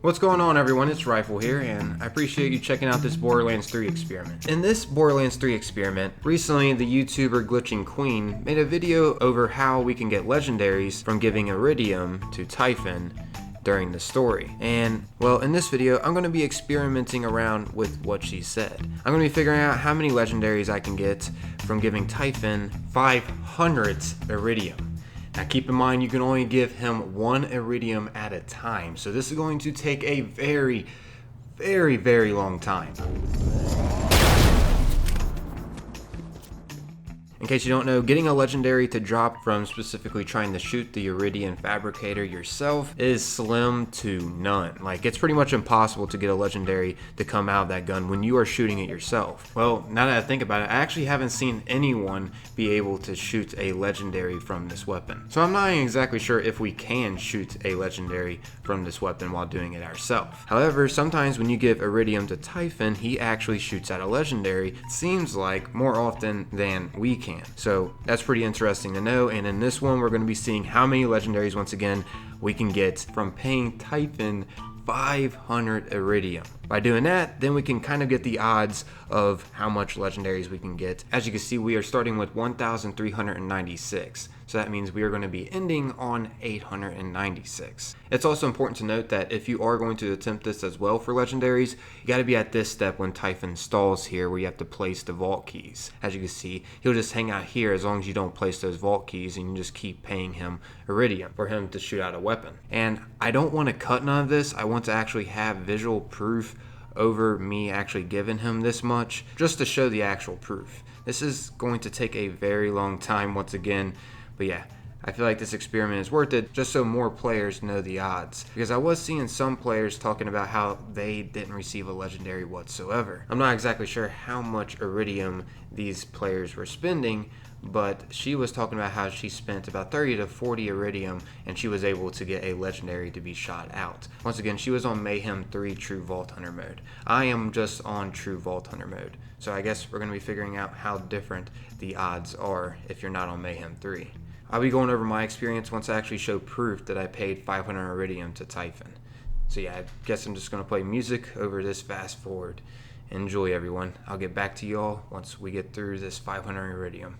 What's going on, everyone? It's Rifle here, and I appreciate you checking out this Borderlands 3 experiment. In this Borderlands 3 experiment, recently the YouTuber Glitching Queen made a video over how we can get legendaries from giving Eridium to Typhon during the story. And, well, in this video, I'm going to be experimenting around with what she said. I'm going to be figuring out how many legendaries I can get from giving Typhon 500 Eridium. Now keep in mind, you can only give him one Eridium at a time, so this is going to take a very long time. In case you don't know, getting a legendary to drop from specifically trying to shoot the Eridium fabricator yourself is slim to none. Like, it's pretty much impossible to get a legendary to come out of that gun when you are shooting it yourself. Well, now that I think about it, I actually haven't seen anyone be able to shoot a legendary from this weapon. So I'm not exactly sure if we can shoot a legendary from this weapon while doing it ourselves. However, sometimes when you give Eridium to Typhon, he actually shoots at a legendary, it seems like, more often than we can. So that's pretty interesting to know, and in this one we're going to be seeing how many legendaries once again we can get from paying Typhon 500 Eridium. By doing that, then we can kind of get the odds of how much legendaries we can get. As you can see, we are starting with 1,396. So that means we are going to be ending on 896. It's also important to note that if you are going to attempt this as well for legendaries, you got to be at this step when Typhon stalls here, where you have to place the vault keys. As you can see, he'll just hang out here as long as you don't place those vault keys, and you just keep paying him Eridium for him to shoot out a weapon. And I don't want to cut none of this. I want to actually have visual proof over me actually giving him this much, just to show the actual proof. This is going to take a very long time once again, but yeah, I feel like this experiment is worth it just so more players know the odds. Because I was seeing some players talking about how they didn't receive a legendary whatsoever. I'm not exactly sure how much Eridium these players were spending, but she was talking about how she spent about 30 to 40 Eridium and she was able to get a legendary to be shot out. Once again, she was on Mayhem 3 True Vault Hunter mode. I am just on True Vault Hunter mode. So I guess we're going to be figuring out how different the odds are if you're not on Mayhem 3. I'll be going over my experience once I actually show proof that I paid 500 Eridium to Typhon. So yeah, I guess I'm just going to play music over this fast forward. Enjoy, everyone. I'll get back to y'all once we get through this 500 Eridium.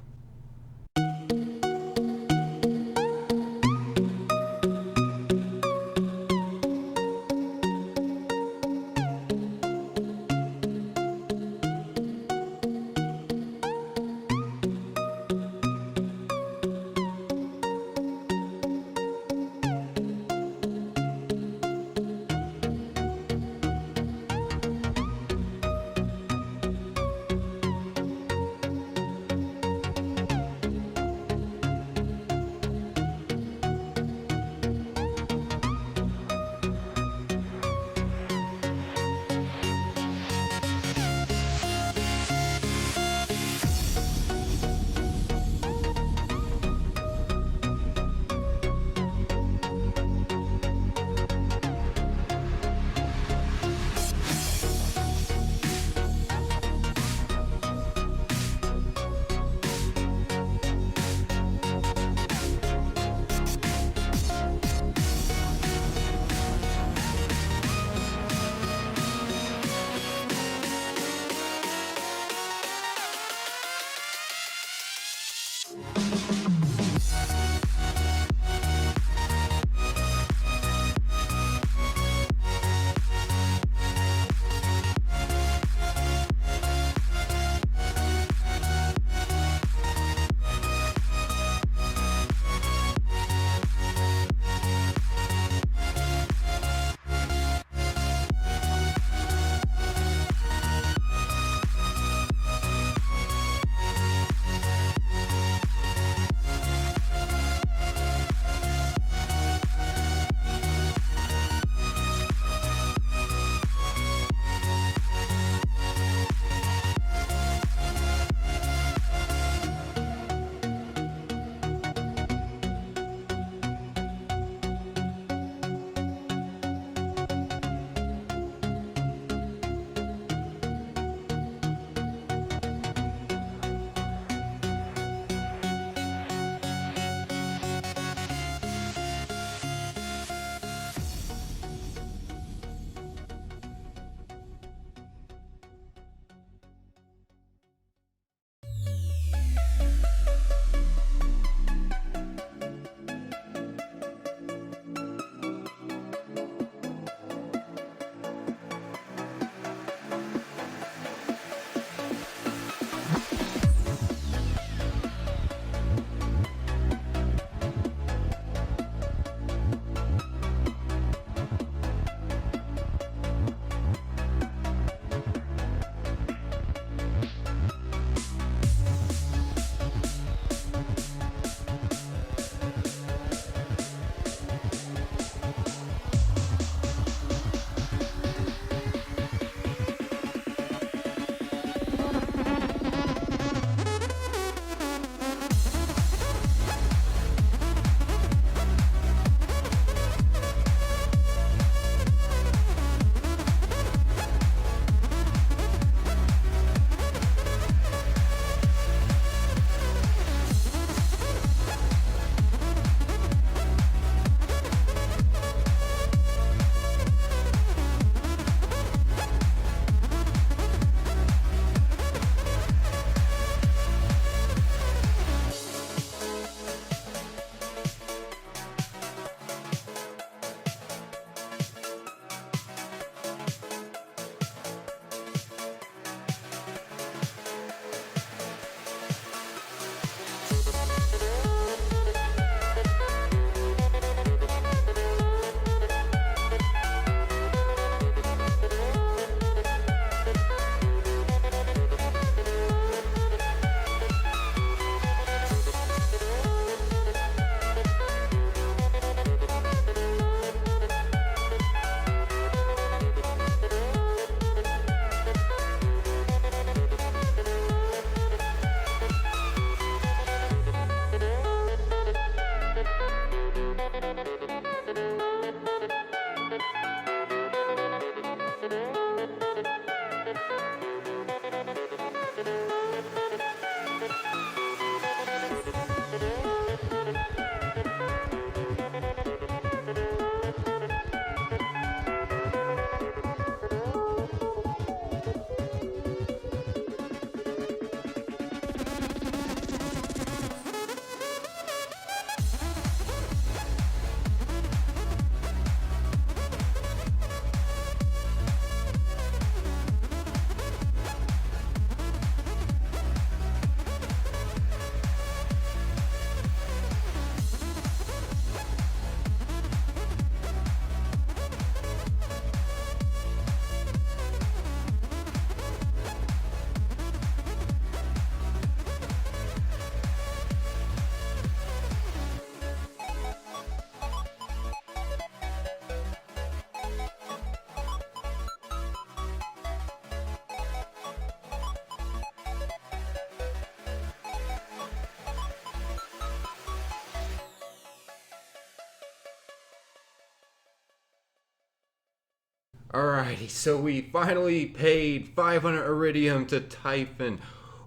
Alrighty, so we finally paid 500 Eridium to Typhon.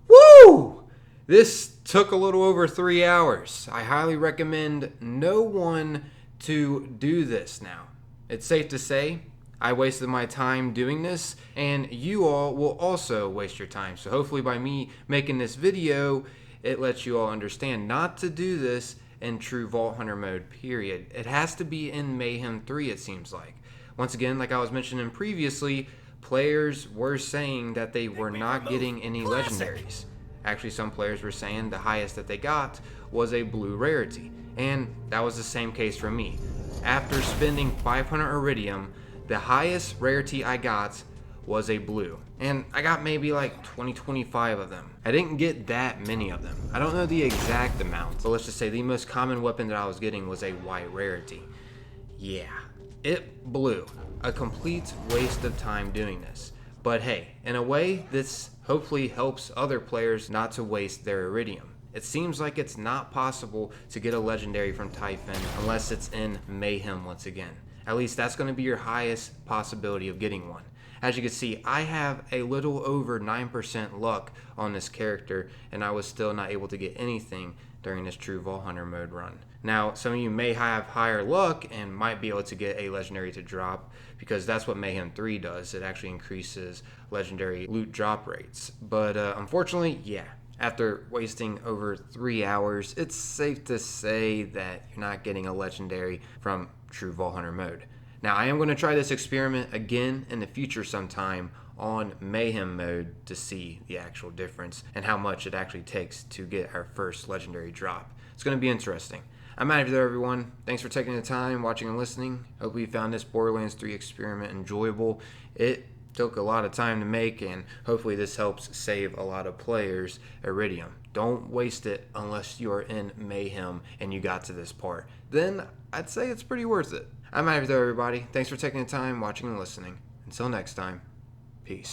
Woo! This took a little over 3 hours. I highly recommend no one to do this now. It's safe to say I wasted my time doing this, and you all will also waste your time. So hopefully by me making this video, it lets you all understand not to do this in true Vault Hunter mode, period. It has to be in Mayhem 3, it seems like. Once again, like I was mentioning previously, players were saying that they were not getting any legendaries. Actually, some players were saying the highest that they got was a blue rarity, and that was the same case for me. After spending 500 Eridium, the highest rarity I got was a blue, and I got maybe like 25 of them. I didn't get that many of them. I don't know the exact amount, but let's just say the most common weapon that I was getting was a white rarity. Yeah. It blew. A complete waste of time doing this. But hey, in a way, this hopefully helps other players not to waste their Eridium. It seems like it's not possible to get a legendary from Typhon unless it's in Mayhem once again. At least that's going to be your highest possibility of getting one. As you can see, I have a little over 9% luck on this character, and I was still not able to get anything during this true Vault Hunter mode run. Now, some of you may have higher luck and might be able to get a legendary to drop, because that's what Mayhem 3 does. It actually increases legendary loot drop rates. But unfortunately, yeah, after wasting over 3 hours, it's safe to say that you're not getting a legendary from true Vault Hunter mode. Now, I am going to try this experiment again in the future sometime on Mayhem mode to see the actual difference and how much it actually takes to get our first legendary drop. It's going to be interesting. I'm out of there, everyone. Thanks for taking the time, watching and listening. Hope you found this Borderlands 3 experiment enjoyable. It took a lot of time to make, and hopefully this helps save a lot of players Eridium. Don't waste it unless you're in Mayhem and you got to this part. Then I'd say it's pretty worth it. I'm out of there, everybody. Thanks for taking the time, watching and listening. Until next time, peace.